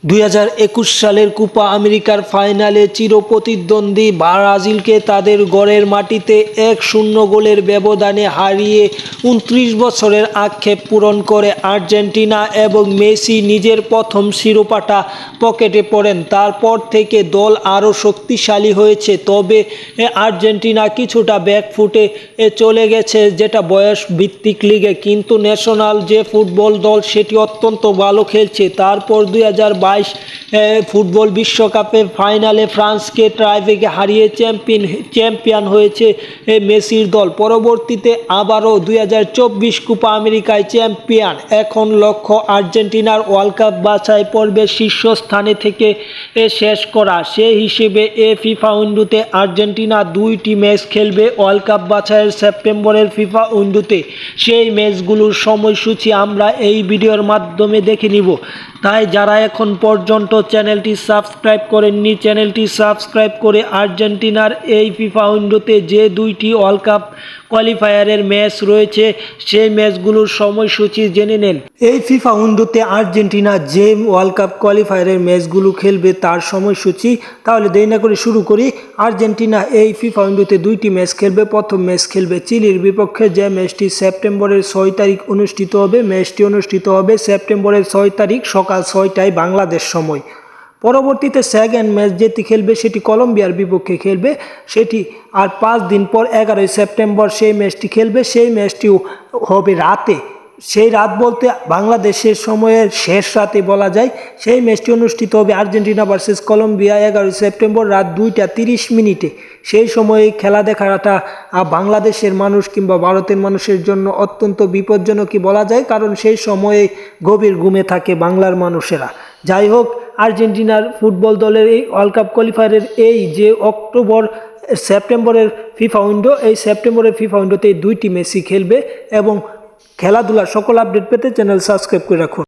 2021 সালের কোপা আমেরিকার ফাইনালে চিরপ্রতিদ্বন্দ্বী ব্রাজিলকে তাদের ঘরের মাটিতে 1-0 গোলের ব্যবধানে হারিয়ে 29 বছরের আক্ষেপ পূরণ করে আর্জেন্টিনা এবং মেসি নিজের প্রথম শিরোপাটা পকেটে পড়েন। তারপর থেকে দল আরও শক্তিশালী হয়েছে, তবে আর্জেন্টিনা কিছুটা ব্যাকফুটে চলে গেছে, যেটা বয়স ভিত্তিক লিগে, কিন্তু ন্যাশনাল যে ফুটবল দল সেটি অত্যন্ত ভালো খেলছে। তারপর 2022 ফুটবল বিশ্বকাপের ফাইনালে ফ্রান্সকে টাইব্রেকে হারিয়ে চ্যাম্পিয়ন হয়েছে মেসির দল। পরবর্তীতে আবারও 2024 কোপা আমেরিকায় চ্যাম্পিয়ন। এখন লক্ষ্য আর্জেন্টিনার ওয়ার্ল্ড কাপ বাছাই পর্বের শীর্ষস্থানে থেকে শেষ করা। সেই হিসেবে ফিফা উইন্ডোতে আর্জেন্টিনা 2টি ম্যাচ খেলবে ওয়ার্ল্ড কাপ বাছাইয়ের সেপ্টেম্বরের ফিফা উইন্ডোতে। সেই ম্যাচগুলোর সময়সূচি আমরা এই ভিডিওর মাধ্যমে দেখে নিব। তাই যারা এখন পর্যন্ত চ্যানেলটি সাবস্ক্রাইব করেননি, চ্যানেলটি সাবস্ক্রাইব করে আর্জেন্টিনার এই ফিফা উইন্ডোতে যে 2টি ওয়ার্ল্ড কাপ কোয়ালিফায়ারের ম্যাচ রয়েছে সেই ম্যাচগুলোর সময়সূচি জেনে নেন। এই ফিফা উইন্ডোতে আর্জেন্টিনা যে ওয়ার্ল্ড কাপ কোয়ালিফায়ারের ম্যাচগুলো খেলবে তার সময়সূচি। তাহলে দেরি না করে শুরু করি। আর্জেন্টিনা এই ফিফা উইন্ডোতে 2টি ম্যাচ খেলবে। প্রথম ম্যাচ খেলবে চিলির বিপক্ষে, যে ম্যাচটি সেপ্টেম্বরের 6 তারিখ অনুষ্ঠিত হবে। ম্যাচটি অনুষ্ঠিত হবে সেপ্টেম্বরের 6 তারিখ সকাল 6টায় বাংলাদেশ সময়। পরবর্তীতে সেকেন্ড ম্যাচ যেটি খেলবে সেটি কলম্বিয়ার বিপক্ষে খেলবে, সেটি আর 5 দিন পর 11 সেপ্টেম্বর সেই ম্যাচটি খেলবে। সেই ম্যাচটিও হবে রাতে, সেই রাত বলতে বাংলাদেশের সময়ের শেষ রাতে বলা যায়। সেই ম্যাচটি অনুষ্ঠিত হবে আর্জেন্টিনা ভার্সেস কলম্বিয়া 11 সেপ্টেম্বর রাত 2:30 সেই সময়ে খেলা দেখাটা বাংলাদেশের মানুষ কিংবা ভারতের মানুষের জন্য অত্যন্ত বিপজ্জনকই বলা যায়, কারণ সেই সময়ে গভীর ঘুমে থাকে বাংলার মানুষেরা। যাই হোক, আর্জেন্টিনার ফুটবল দলের এই ওয়ার্ল্ড কাপ কোয়ালিফায়ারের এই যে সেপ্টেম্বরের ফিফা উইন্ডো, এই সেপ্টেম্বরের ফিফা উইন্ডোতে 2টি ম্যাচই খেলবে। এবং খেলাধুলার সকল আপডেট পেতে চ্যানেল সাবস্ক্রাইব করে রাখুন।